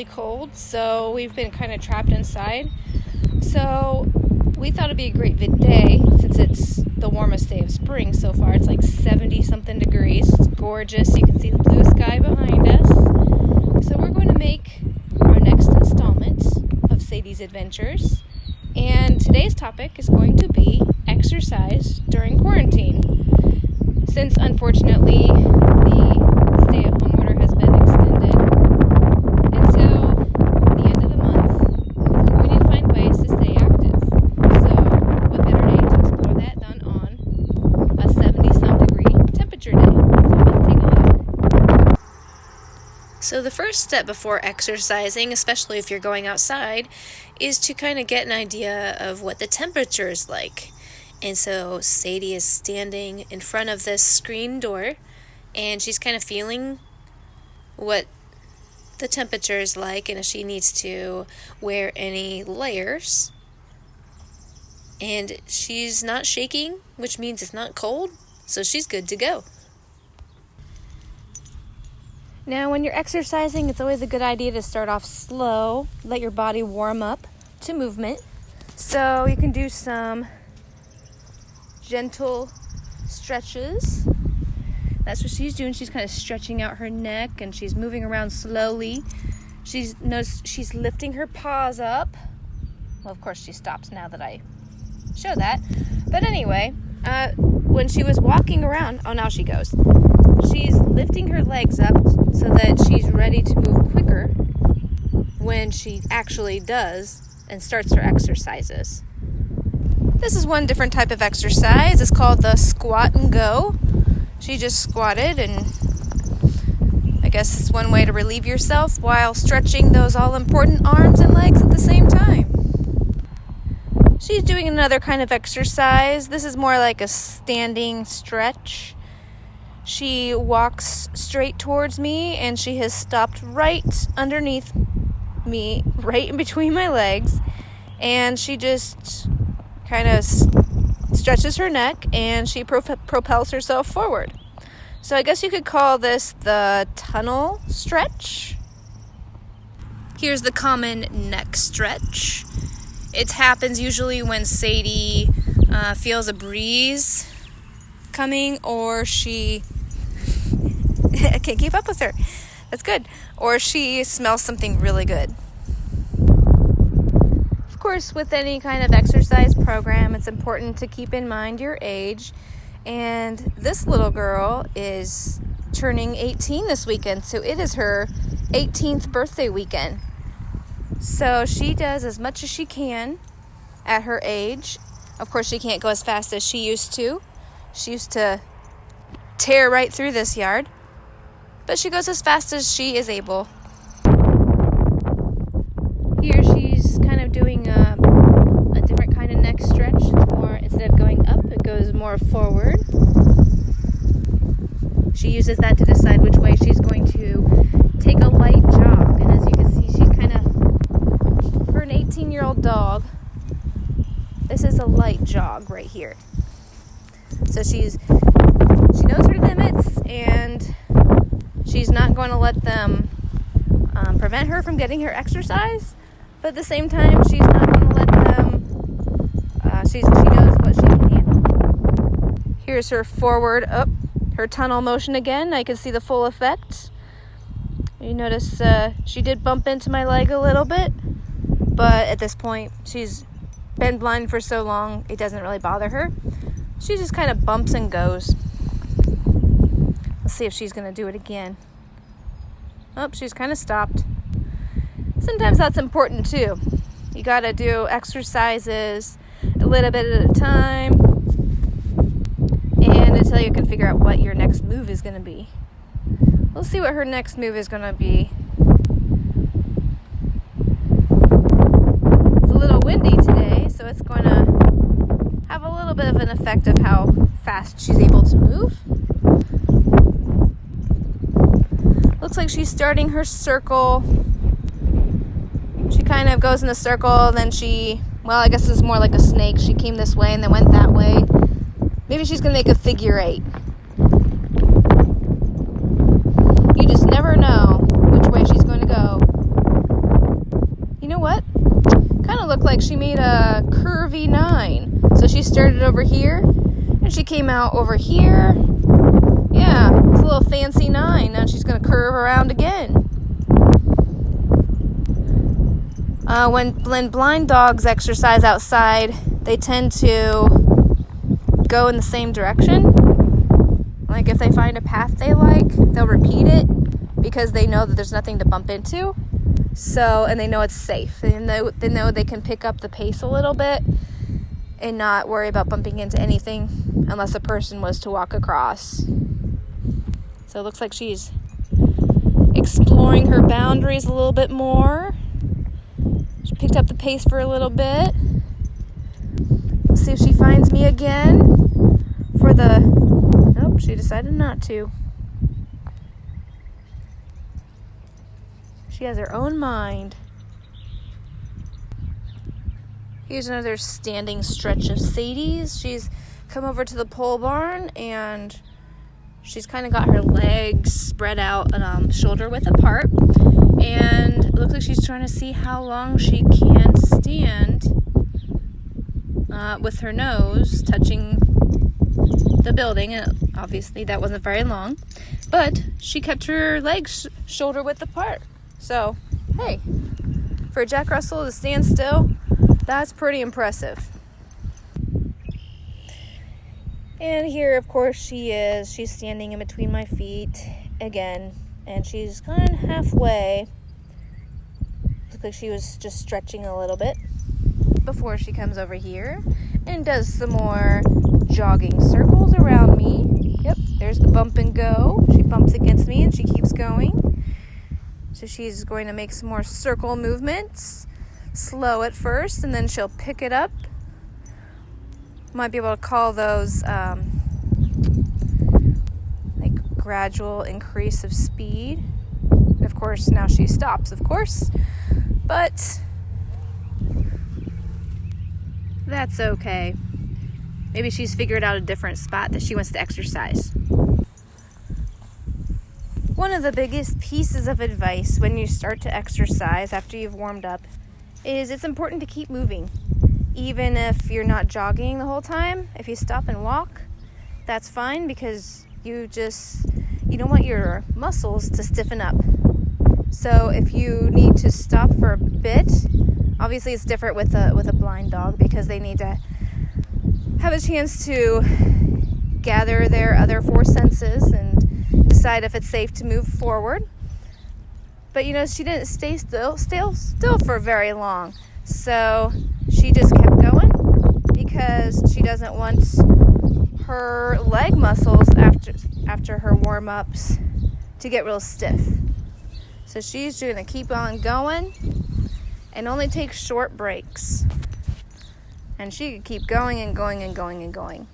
really cold, so we've been kind of trapped inside. So we thought it'd be a great day since it's the warmest day of spring so far. It's like 70 something degrees. It's gorgeous. You can see the blue sky behind us. So we're going to make our next installment of Sadie's Adventures. And today's topic is going to be exercise during quarantine. Since unfortunately the stay-at-home order has been extended until the end of the month, we need to find ways to stay active. So what better day to explore that than on a 70-some degree temperature day. So let's take a look. So the first step before exercising, especially if you're going outside, is to kind of get an idea of what the temperature is like. And so Sadie is standing in front of this screen door, and she's kind of feeling what the temperature is like and if she needs to wear any layers. And she's not shaking, which means it's not cold, so she's good to go. Now, when you're exercising, it's always a good idea to start off slow, let your body warm up to movement. So you can do some gentle stretches. That's what she's doing. She's kind of stretching out her neck and she's moving around slowly. She's lifting her paws up. Well, of course she stops now that I show that. But anyway, when she was walking around, now she goes. She's lifting her legs up so that she's ready to move quicker when she actually does and starts her exercises. This is one different type of exercise. It's called the squat and go. She just squatted, and I guess it's one way to relieve yourself while stretching those all-important arms and legs at the same time. She's doing another kind of exercise. This is more like a standing stretch. She walks straight towards me, and she has stopped right underneath me, right in between my legs, and she just kind of stretches her neck and she propels herself forward. So I guess you could call this the tunnel stretch. Here's the common neck stretch. It happens usually when Sadie feels a breeze coming, or she I can't keep up with her. That's good. Or she smells something really good. Of course, with any kind of exercise program, it's important to keep in mind your age. And this little girl is turning 18 this weekend, so it is her 18th birthday weekend. So she does as much as she can at her age. Of course, she can't go as fast as she used to. She used to tear right through this yard. But she goes as fast as she is able. Here she's kind of doing a different kind of neck stretch. It's more, instead of going up, it goes more forward. She uses that to decide which way she's going to take a light jog. And as you can see, she's kind of, for an 18-year-old dog, this is a light jog right here. So she knows her limits, and she's not going to let them prevent her from getting her exercise, but at the same time, she's not going to let them, she knows what she can handle. Here's her forward, her tunnel motion again. I can see the full effect. You notice she did bump into my leg a little bit, but at this point, she's been blind for so long, it doesn't really bother her. She just kind of bumps and goes. Let's see if she's going to do it again. Oh, she's kind of stopped. Sometimes that's important too. You got to do exercises a little bit at a time, and until you can figure out what your next move is going to be. We'll see what her next move is going to be. It's a little windy today, so it's going to have a little bit of an effect of how fast she's able to move. Looks like she's starting her circle. She kind of goes in a circle, then I guess it's more like a snake. She came this way and then went that way. Maybe she's going to make a figure 8. You just never know which way she's going to go. look like she made a curvy 9. So she started over here, and she came out over here. Yeah, it's a little fancy 9. Now she's going to curve around again. When blind dogs exercise outside, they tend to go in the same direction. Like if they find a path they like, they'll repeat it because they know that there's nothing to bump into. So, and they know it's safe. And they know they can pick up the pace a little bit and not worry about bumping into anything unless a person was to walk across. So it looks like she's exploring her boundaries a little bit more. She picked up the pace for a little bit. Let's see if she finds me again for the... Nope, she decided not to. She has her own mind. Here's another standing stretch of Sadie's. She's come over to the pole barn and she's kind of got her legs spread out and shoulder width apart. And it looks like she's trying to see how long she can stand with her nose touching the building. And obviously that wasn't very long, but she kept her legs shoulder width apart. So, hey, for a Jack Russell to stand still, that's pretty impressive. And here, of course, she is. She's standing in between my feet again, and she's kind of halfway. Looks like she was just stretching a little bit before she comes over here and does some more jogging circles around me. Yep, there's the bump and go. She bumps against me and she keeps going. So she's going to make some more circle movements, slow at first, and then she'll pick it up. Might be able to call those like gradual increase of speed. And of course, now she stops, of course, but that's okay. Maybe she's figured out a different spot that she wants to exercise. One of the biggest pieces of advice when you start to exercise after you've warmed up is it's important to keep moving. Even if you're not jogging the whole time, if you stop and walk, that's fine because you don't want your muscles to stiffen up. So if you need to stop for a bit, obviously it's different with a blind dog because they need to have a chance to gather their other 4 senses and decide if it's safe to move forward. But she didn't stay still for very long. So she just kept going because she doesn't want her leg muscles after her warm-ups to get real stiff. So she's going to keep on going and only take short breaks. And she could keep going and going and going and going.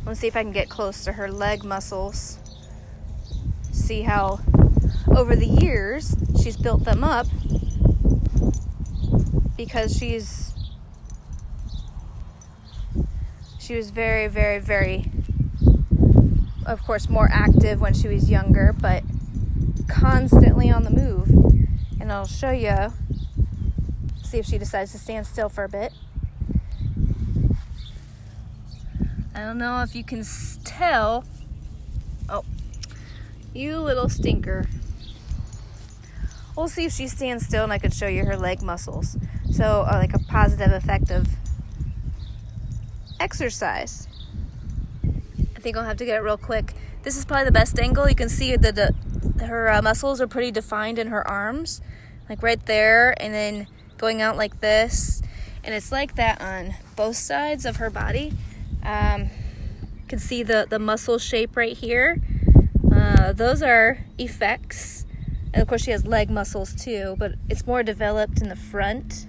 Let's see if I can get close to her leg muscles. See how over the years she's built them up because she was very, very, very, of course, more active when she was younger, but constantly on the move. And I'll show you, see if she decides to stand still for a bit. I don't know if you can tell. Oh, you little stinker. We'll see if she stands still and I can show you her leg muscles. So, like a positive effect of exercise. I think I'll have to get it real quick. This is probably the best angle. You can see that her muscles are pretty defined in her arms. Like right there, and then going out like this. And it's like that on both sides of her body. You can see the muscle shape right here. Those are effects. And of course she has leg muscles too, but it's more developed in the front.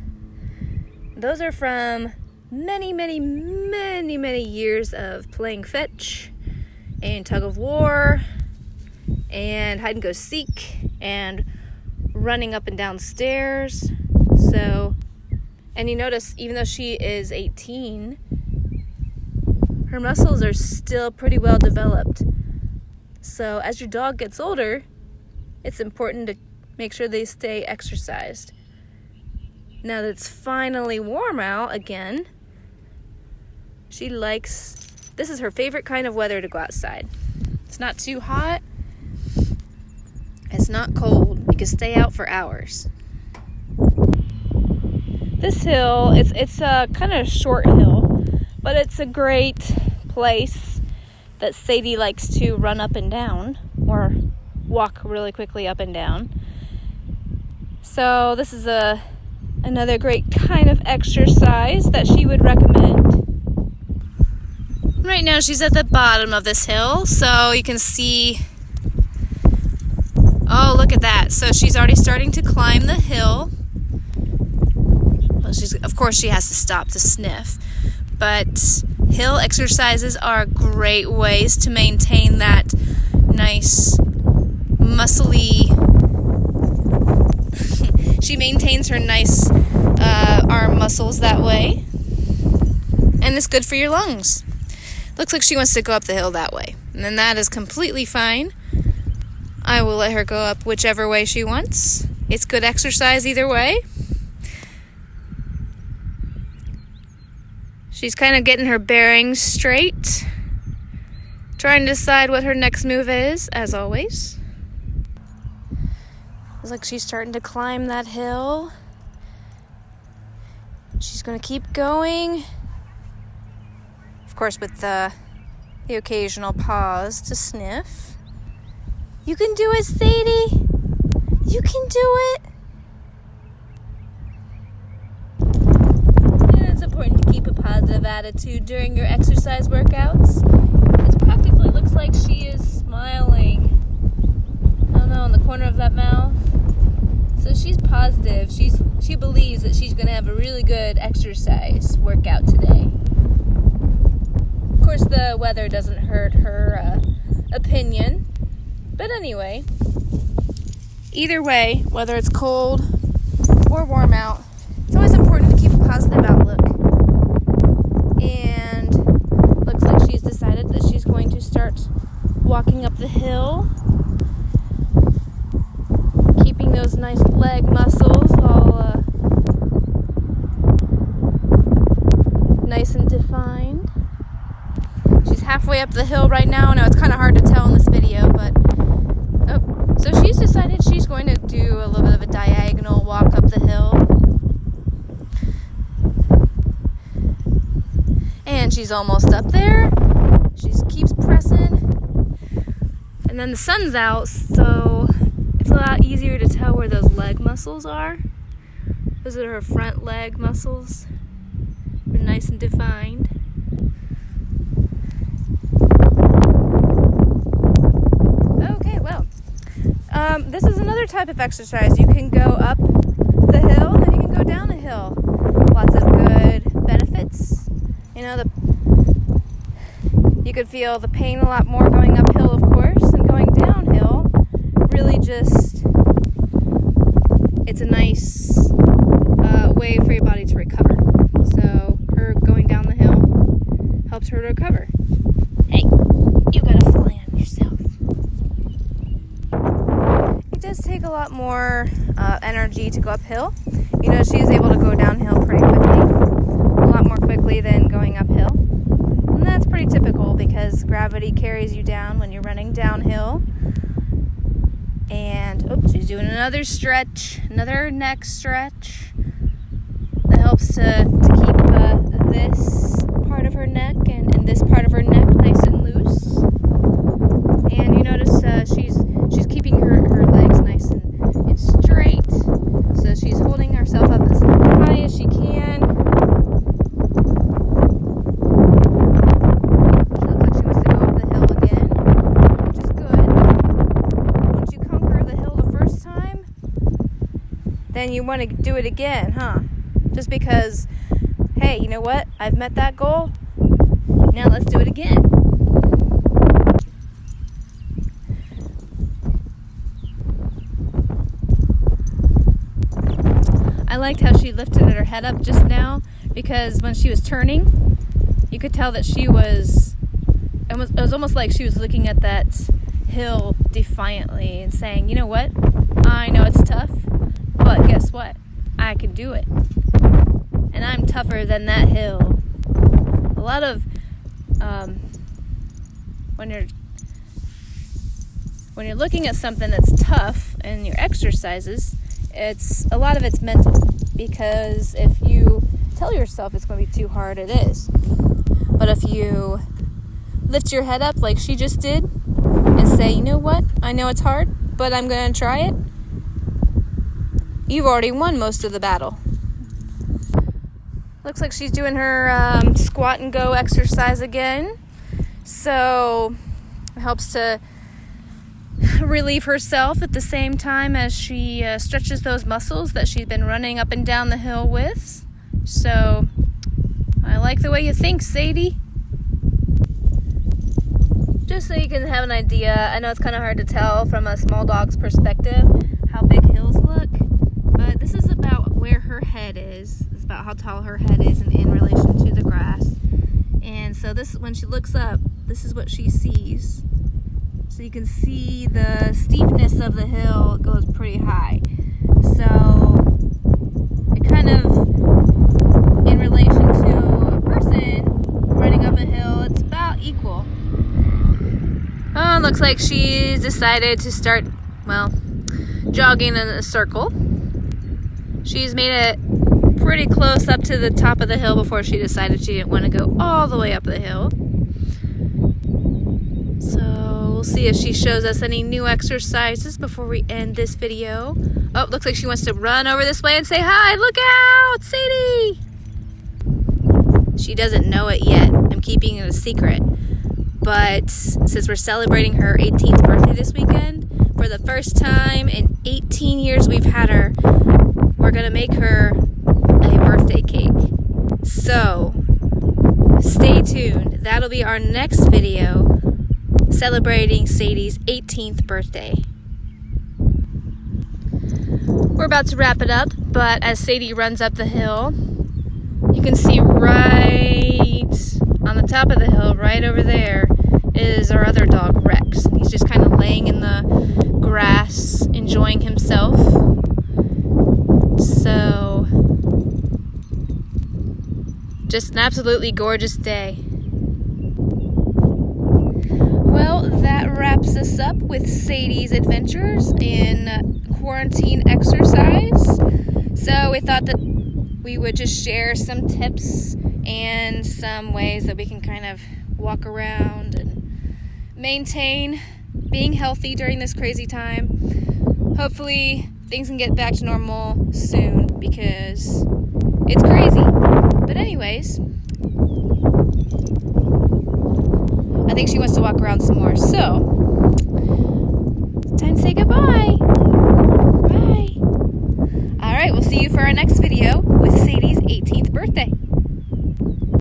Those are from many, many, many, many years of playing fetch and tug of war and hide and go seek and running up and down stairs. So, and you notice even though she is 18, her muscles are still pretty well developed. So as your dog gets older, it's important to make sure they stay exercised. Now that it's finally warm out again, this is her favorite kind of weather to go outside. It's not too hot, it's not cold. You can stay out for hours. This hill, it's a kind of short hill, but it's a great place that Sadie likes to run up and down, or walk really quickly up and down. So this is another great kind of exercise that she would recommend. Right now she's at the bottom of this hill, so you can see, oh, look at that. So she's already starting to climb the hill. Well, of course she has to stop to sniff, but hill exercises are great ways to maintain that nice muscly, she maintains her nice arm muscles that way, and it's good for your lungs. Looks like she wants to go up the hill that way, and then that is completely fine. I will let her go up whichever way she wants. It's good exercise either way. She's kind of getting her bearings straight, trying to decide what her next move is, as always. Looks like she's starting to climb that hill. She's going to keep going. Of course, with the occasional pause to sniff. You can do it, Sadie. You can do it. And it's important to keep a positive attitude during your exercise workouts. It practically looks like she is smiling. I don't know, in the corner of that mouth. So she's positive. She believes that she's going to have a really good exercise workout today. Of course, the weather doesn't hurt her opinion. But anyway, either way, whether it's cold or warm out, it's always important to keep a positive outlook. And looks like she's decided that she's going to start walking up the hill, keeping those nice leg muscles all nice and defined. She's halfway up the hill right now. Now it's kind of hard to tell in this video, but so she's decided she's going to do a little bit of a diagonal walk up the hill. And she's almost up there. She keeps pressing. And then the sun's out, so it's a lot easier to tell where those leg muscles are. Those are her front leg muscles. They're nice and defined. Okay, well, this is another type of exercise. You can go up the hill and then you can go down the hill. Lots of good benefits. You know, you could feel the pain a lot more going uphill, of course, and going downhill. Really just, it's a nice way for your body to recover. So her going down the hill helps her to recover. Hey, you gotta fly on yourself. It does take a lot more energy to go uphill. You know, she is able to go downhill pretty quickly, a lot more quickly than going uphill. And that's pretty typical because gravity carries you down when you're running downhill. And she's doing another stretch, another neck stretch. That helps to keep this part of her neck and this part of her neck nice and loose. And you notice she's keeping her legs nice and straight. So she's holding herself up as high as she can. She looks like she wants to go up the hill again, which is good. Once you conquer the hill the first time, then you want to do it again, huh? Just because, hey, you know what? I've met that goal. Now let's do it again. I liked how she lifted her head up just now because when she was turning, you could tell that it was almost like she was looking at that hill defiantly and saying, you know what? I know it's tough, but guess what? I can do it. And I'm tougher than that hill. A lot of, when you're looking at something that's tough in your exercises, a lot of it's mental. Because if you tell yourself it's going to be too hard, it is. But if you lift your head up like she just did and say, you know what? I know it's hard, but I'm going to try it. You've already won most of the battle. Looks like she's doing her squat and go exercise again. So it helps to relieve herself at the same time as she stretches those muscles that she's been running up and down the hill with. So I like the way you think, Sadie. Just so you can have an idea, I know it's kind of hard to tell from a small dog's perspective how big hills look, but this is about where her head is. It's about how tall her head is in relation to the grass. And so this, when she looks up, this is what she sees. So you can see the steepness of the hill goes pretty high. So it kind of, in relation to a person running up a hill, it's about equal. Oh, looks like she's decided to start, jogging in a circle. She's made it pretty close up to the top of the hill before she decided she didn't want to go all the way up the hill. So we'll see if she shows us any new exercises before we end this video. Oh, looks like she wants to run over this way and say hi. Look out, Sadie! She doesn't know it yet. I'm keeping it a secret. But since we're celebrating her 18th birthday this weekend, for the first time in 18 years we've had her, we're going to make her a birthday cake. So stay tuned. That'll be our next video celebrating Sadie's 18th birthday. We're about to wrap it up, but as Sadie runs up the hill, you can see right on the top of the hill, right over there, is our other dog, Rex. He's just kind of laying in the grass, enjoying himself. So, just an absolutely gorgeous day. Well, that wraps us up with Sadie's adventures in quarantine exercise. So we thought that we would just share some tips and some ways that we can kind of walk around and maintain being healthy during this crazy time. Hopefully things can get back to normal soon.